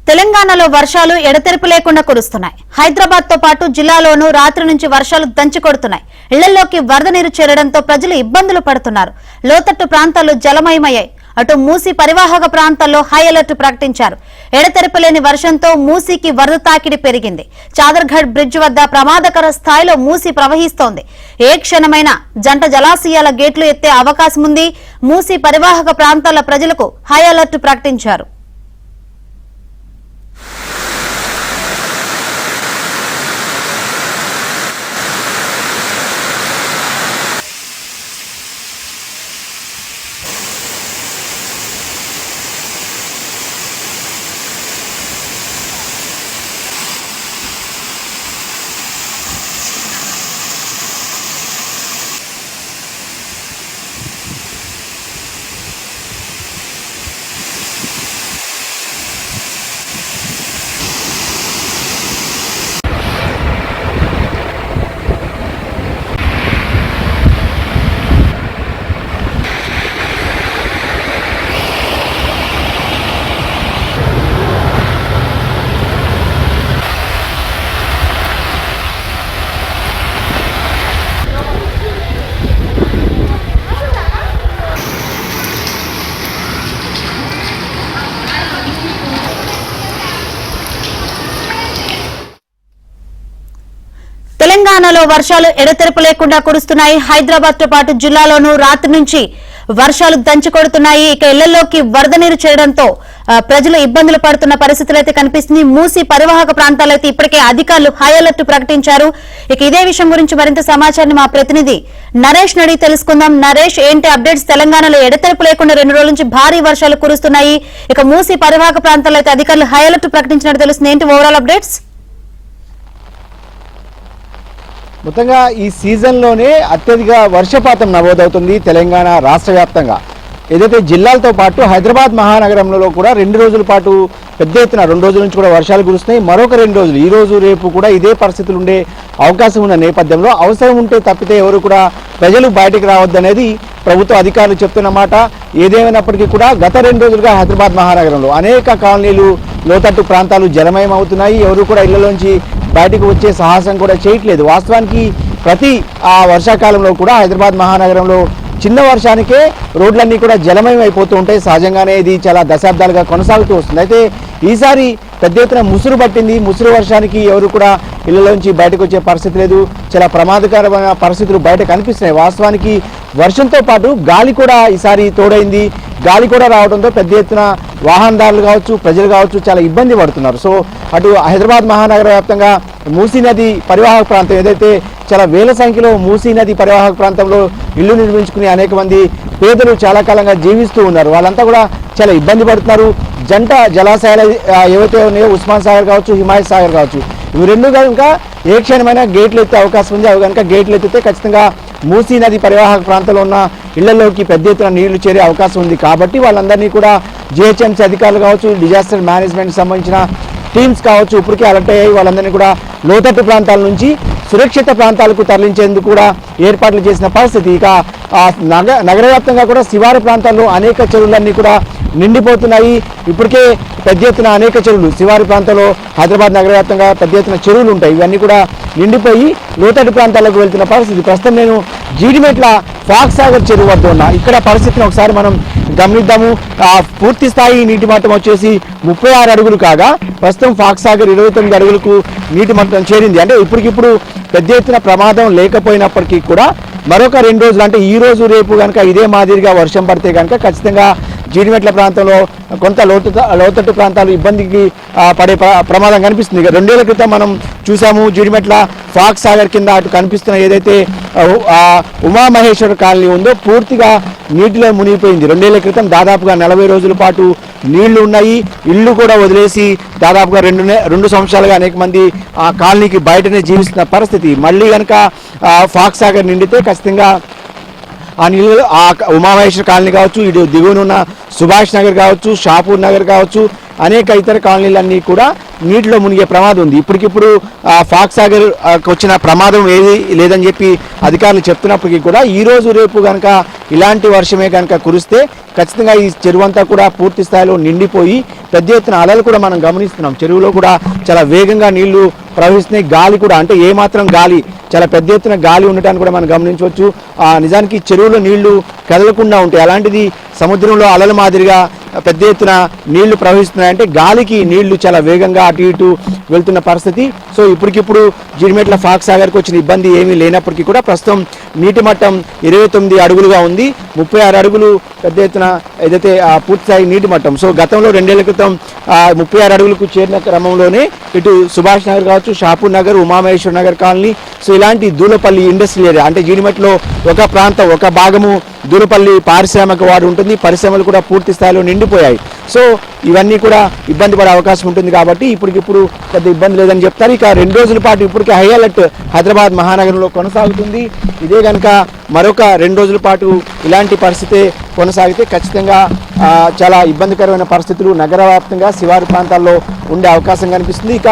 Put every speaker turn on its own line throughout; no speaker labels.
తెలంగాణలో వర్షాలు ఎడతెరిపి లేకుండా కురుస్తున్నాయి. హైదరాబాద్ తో పాటు జిల్లాలోనూ రాత్రి నుంచి వర్షాలు దంచికొడుతున్నాయి. ఇళ్లలోకి వరద నీరు చేరడంతో ప్రజలు ఇబ్బందులు పడుతున్నారు. లోతట్టు ప్రాంతాల్లో జలమయమయ్యాయి. అటు మూసీ పరివాహక ప్రాంతాల్లో హై అలర్ట్ ప్రకటించారు. ఎడతెరిపి లేని వర్షంతో మూసీకి వరద తాకిడి పెరిగింది. చాదర్ఘడ్ బ్రిడ్జ్ వద్ద ప్రమాదకర స్థాయిలో మూసీ ప్రవహిస్తోంది. ఏ క్షణమైనా జంట జలాశయాల గేట్లు ఎత్తే అవకాశం ఉంది. మూసీ పరివాహక ప్రాంతాల ప్రజలకు హై అలర్ట్ ప్రకటించారు. తెలంగాణలో వర్షాలు ఎడతెరిపి లేకుండా కురుస్తున్నాయి. హైదరాబాద్ తో పాటు జిల్లాలోనూ రాత్రి నుంచి వర్షాలు దంచికొడుతున్నాయి. ఇక ఇళ్లలోకి వరద నీరు చేరడంతో ప్రజలు ఇబ్బందులు పడుతున్న పరిస్థితులు అయితే కనిపిస్తుంది. మూసీ పరివాహక ప్రాంతాల్లో అయితే ఇప్పటికే అధికారులు హై అలర్ట్ ప్రకటించారు. ఇక ఇదే విషయం గురించి మరింత సమాచారాన్ని మా ప్రతినిధి నరేష్ నడి తెలుసుకుందాం. నరేష్, ఏంటి అప్డేట్స్? తెలంగాణలో ఎడతెరిపి లేకుండా 2 రోజుల నుంచి భారీ వర్షాలు కురుస్తున్నాయి. ఇక మూసీ పరివాహక ప్రాంతాల్లో అయితే అధికారులు హై అలర్ట్ ప్రకటించినట్టు తెలుస్తుంది. ఏంటి ఓవరాల్ అప్డేట్స్?
మొత్తంగా ఈ సీజన్లోనే అత్యధిక వర్షపాతం నమోదవుతుంది తెలంగాణ రాష్ట్ర వ్యాప్తంగా. ఏదైతే జిల్లాలతో పాటు హైదరాబాద్ మహానగరంలో కూడా 2 రోజుల పాటు పెద్ద ఎత్తున 2 రోజుల నుంచి కూడా వర్షాలు కురుస్తున్నాయి. మరొక 2 రోజులు, ఈ రోజు రేపు కూడా ఇదే పరిస్థితులు ఉండే అవకాశం ఉన్న నేపథ్యంలో అవసరం ఉంటే తప్పితే ఎవరు కూడా ప్రజలు బయటకు రావద్దనేది ప్రభుత్వ అధికారులు చెప్తున్నమాట. ఏదేమైనప్పటికీ కూడా గత 2 రోజులుగా హైదరాబాద్ మహానగరంలో అనేక కాలనీలు, లోతట్టు ప్రాంతాలు జలమయం అవుతున్నాయి. ఎవరు కూడా ఇళ్లలోంచి బయటకు వచ్చే సాహసం కూడా చేయట్లేదు. వాస్తవానికి ప్రతి వర్షాకాలంలో కూడా హైదరాబాద్ మహానగరంలో చిన్న వర్షానికే రోడ్లన్నీ కూడా జలమయం అయిపోతూ ఉంటాయి. సహజంగానే ఇది చాలా దశాబ్దాలుగా కొనసాగుతూ వస్తుంది. అయితే ఈసారి పెద్ద ఎత్తున ముసురు పట్టింది. ముసురు వర్షానికి ఎవరు కూడా ఇళ్లలోంచి బయటకు వచ్చే పరిస్థితి లేదు. చాలా ప్రమాదకరమైన పరిస్థితులు బయట కనిపిస్తున్నాయి. వాస్తవానికి వర్షంతో పాటు గాలి కూడా ఈసారి తోడైంది. గాలి కూడా రావడంతో పెద్ద ఎత్తున వాహనదారులు కావచ్చు, ప్రజలు కావచ్చు చాలా ఇబ్బంది పడుతున్నారు. సో అటు హైదరాబాద్ మహానగర వ్యాప్తంగా మూసీ నది పరివాహక ప్రాంతం ఏదైతే చాలా వేల సంఖ్యలో మూసీ నది పరివాహక ప్రాంతంలో ఇల్లు నిర్మించుకుని అనేక మంది పేదలు చాలా కాలంగా జీవిస్తూ ఉన్నారు. వాళ్ళంతా కూడా చాలా ఇబ్బంది పడుతున్నారు. జంట జలాశయాలు ఏవైతే ఉన్నాయో ఉస్మాన్ సాగర్ కావచ్చు, హిమాయత్ సాగర్ కావచ్చు, ఇవి రెండు కనుక ఏ క్షణమైనా గేట్లు ఎత్తే అవకాశం ఉంది. అవి కనుక గేట్లు ఎత్తితే ఖచ్చితంగా మూసీ నది పరివాహక ప్రాంతంలో ఉన్న ఇళ్లలోకి పెద్ద ఎత్తున నీళ్లు చేరే అవకాశం ఉంది. కాబట్టి వాళ్ళందరినీ కూడా జిహెచ్ఎంసీ అధికారులు కావచ్చు, డిజాస్టర్ మేనేజ్మెంట్ సంబంధించిన టీమ్స్ కావచ్చు ఇప్పటికే అలర్ట్ అయ్యాయి. వాళ్ళందరినీ కూడా లోతట్టు ప్రాంతాల నుంచి సురక్షిత ప్రాంతాలకు తరలించేందుకు కూడా ఏర్పాట్లు చేసిన పరిస్థితి. ఇక నగర వ్యాప్తంగా కూడా శివారు ప్రాంతాల్లో అనేక చెరువులన్నీ కూడా నిండిపోతున్నాయి. ఇప్పటికే పెద్ద ఎత్తున అనేక చెరువులు శివారు ప్రాంతంలో హైదరాబాద్ నగర వ్యాప్తంగా పెద్ద ఎత్తున చెరువులు ఉంటాయి. ఇవన్నీ కూడా నిండిపోయి లోతట్టు ప్రాంతాలకు వెళ్తున్న పరిస్థితి. ప్రస్తుతం నేను జీడిమెట్ల ఫాక్స్ సాగర్ చెరువు వద్ద ఉన్నా. ఇక్కడ పరిస్థితిని ఒకసారి మనం గమనిద్దాము. పూర్తి స్థాయి నీటి మట్టం వచ్చేసి 36 అడుగులు కాగా ప్రస్తుతం ఫాక్స్ సాగర్ 29 అడుగులకు నీటి మట్టం చేరింది. అంటే ఇప్పటికిప్పుడు పెద్ద ఎత్తున ప్రమాదం లేకపోయినప్పటికీ కూడా మరొక 2 రోజులు అంటే ఈ రోజు రేపు కనుక ఇదే మాదిరిగా వర్షం పడితే కనుక ఖచ్చితంగా జీడిమెట్ల ప్రాంతంలో కొంత లోతట్టు ప్రాంతాలు ఇబ్బందికి పడే ప్రమాదం కనిపిస్తుంది. 2 ఏళ్ల క్రితం మనం చూసాము జీడిమెట్ల ఫాక్స్ సాగర్ కింద అటు కనిపిస్తున్న ఏదైతే ఉమామహేశ్వర కాలనీ ఉందో పూర్తిగా నీటిలో మునిగిపోయింది. 2 ఏళ్ల క్రితం దాదాపుగా 40 రోజుల పాటు నీళ్లు ఉన్నాయి. ఇల్లు కూడా వదిలేసి దాదాపుగా 2 సంవత్సరాలుగా అనేక మంది ఆ కాలనీకి బయటనే జీవిస్తున్న పరిస్థితి. మళ్ళీ కనుక ఫాక్స్ సాగర్ నిండితే ఖచ్చితంగా ఆ నీళ్ళు ఆ ఉమామహేశ్వర కాలనీ కావచ్చు, ఇటు దిగువనున్న సుభాష్ నగర్ కావచ్చు, షాపూర్ నగర్ కావచ్చు, అనేక ఇతర కాలనీలన్నీ కూడా నీటిలో మునిగే ప్రమాదం ఉంది. ఇప్పటికిప్పుడు ఫాక్స్ సాగర్ వచ్చిన ప్రమాదం ఏది లేదని చెప్పి అధికారులు చెప్తున్నప్పటికీ కూడా ఈ రోజు రేపు కనుక ఇలాంటి వర్షమే కనుక కురిస్తే ఖచ్చితంగా ఈ చెరువు అంతా కూడా పూర్తి స్థాయిలో నిండిపోయి పెద్ద ఎత్తున అలలు కూడా మనం గమనిస్తున్నాం. చెరువులో కూడా చాలా వేగంగా నీళ్లు ప్రవహిస్తున్నాయి. గాలి కూడా అంటే ఏమాత్రం గాలి చాలా పెద్ద ఎత్తున గాలి ఉండటాన్ని కూడా మనం గమనించవచ్చు. నిజానికి చెరువులో నీళ్లు కదలకుండా ఉంటాయి. అలాంటిది సముద్రంలో అలల మాదిరిగా పెద్ద ఎత్తున నీళ్లు ప్రవహిస్తున్నాయంటే గాలికి నీళ్లు చాలా వేగంగా అటు ఇటు వెళ్తున్న పరిస్థితి. సో ఇప్పటికిప్పుడు జీడిమెట్ల ఫాక్స్ సాగర్కి వచ్చిన ఇబ్బంది ఏమీ లేనప్పటికీ కూడా ప్రస్తుతం నీటి మట్టం 29 అడుగులుగా ఉంది. 36 అడుగులు పెద్ద ఎత్తున ఏదైతే పూర్తిస్థాయి నీటి మట్టం. సో గతంలో 2 ఏళ్ల క్రితం 36 అడుగులకు చేరిన క్రమంలోనే ఇటు సుభాష్ నగర్ కావచ్చు, షాపూర్ నగర్, ఉమామహేశ్వర్ నగర్ కాలనీ, సో ఇలాంటి దూలపల్లి ఇండస్ట్రియల్ ఏరియా అంటే జీడిమెట్లో ఒక ప్రాంతం ఒక భాగము దూలపల్లి పారిశ్రామిక వాడు ఉంటుంది. పరిశ్రమలు కూడా పూర్తి స్థాయిలో నిండిపోయాయి. సో ఇవన్నీ కూడా ఇబ్బంది పడే అవకాశం ఉంటుంది కాబట్టి ఇప్పటికిప్పుడు పెద్ద ఇబ్బంది లేదని చెప్తారు. ఇక 2 రోజుల పాటు ఇప్పటికే హై అలర్ట్ హైదరాబాద్ మహానగరంలో కొనసాగుతుంది. ఇదే కనుక మరొక 2 రోజుల పాటు ఇలాంటి పరిస్థితి కొనసాగితే ఖచ్చితంగా చాలా ఇబ్బందికరమైన పరిస్థితులు నగర వ్యాప్తంగా శివారు ప్రాంతాల్లో ఉండే అవకాశం కనిపిస్తుంది. ఇక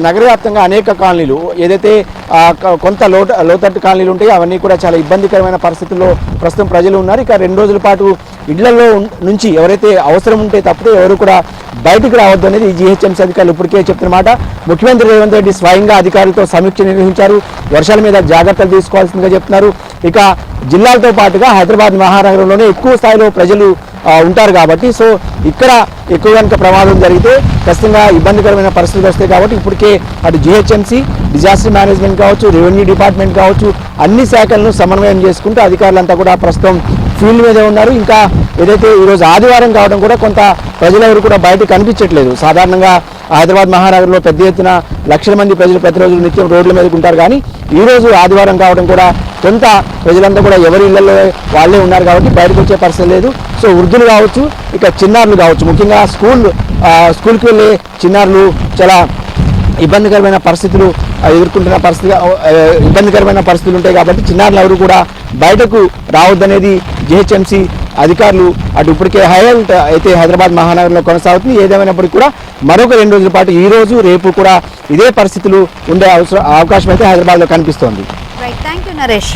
నగర వ్యాప్తంగా అనేక కాలనీలు ఏదైతే కొంత లోతట్టు కాలనీలు ఉంటాయో అవన్నీ కూడా చాలా ఇబ్బందికరమైన పరిస్థితుల్లో ప్రస్తుతం ప్రజలు ఉన్నారు. ఇక 2 రోజుల పాటు ఇళ్లలో నుంచి ఎవరైతే అవసరం ఉంటే తప్పితే ఎవరు కూడా బయటకు రావద్దు అనేది జీహెచ్ఎంసీ అధికారులు ఇప్పటికే చెప్తున్నమాట. ముఖ్యమంత్రి రేవంత్ రెడ్డి స్వయంగా అధికారులతో సమీక్ష నిర్వహించారు. వర్షాల మీద జాగ్రత్తలు తీసుకోవాల్సిందిగా చెప్తున్నారు. ఇక జిల్లాలతో పాటుగా హైదరాబాద్ మహానగరంలోనే ఎక్కువ స్థాయిలో ప్రజలు ఉంటారు కాబట్టి సో ఇక్కడ ఎక్కువ కనుక ప్రమాదం జరిగితే ఖచ్చితంగా ఇబ్బందికరమైన పరిస్థితులు వస్తాయి కాబట్టి ఇప్పటికే అటు జీహెచ్ఎంసీ, డిజాస్టర్ మేనేజ్మెంట్ కావచ్చు, రెవెన్యూ డిపార్ట్మెంట్ కావచ్చు అన్ని శాఖలను సమన్వయం చేసుకుంటూ అధికారులంతా కూడా ప్రస్తుతం ఫీల్డ్ మీదే ఉన్నారు. ఇంకా ఏదైతే ఈరోజు ఆదివారం కావడం కూడా కొంత ప్రజలెవరు కూడా బయట కనిపించట్లేదు. సాధారణంగా హైదరాబాద్ మహానగరంలో పెద్ద ఎత్తున లక్షల మంది ప్రజలు ప్రతిరోజు నిత్యం రోడ్ల మీదకి ఉంటారు. కానీ ఈరోజు ఆదివారం కావడం కూడా కొంత ప్రజలంతా కూడా ఎవరి ఇళ్లలో వాళ్ళే ఉన్నారు కాబట్టి బయటకు వచ్చే పరిస్థితి లేదు. సో వృద్ధులు కావచ్చు, ఇక చిన్నారులు కావచ్చు, ముఖ్యంగా స్కూల్కి వెళ్ళే చిన్నారులు చాలా ఇబ్బందికరమైన పరిస్థితులు ఎదుర్కొంటున్న ఇబ్బందికరమైన పరిస్థితులు ఉంటాయి కాబట్టి చిన్నారులు ఎవరు కూడా బయటకు రావద్దనేది జీహెచ్ఎంసీ అధికారులు అటు ఇప్పటికే హై అలర్ట్ అయితే హైదరాబాద్ మహానగరంలో కొనసాగుతుంది. ఏదేమైనప్పటికీ కూడా మరొక 2 రోజుల పాటు ఈ రోజు రేపు కూడా ఇదే పరిస్థితులు ఉండే అవకాశం అయితే హైదరాబాద్లో కనిపిస్తోంది.
Right, thank you Naresh.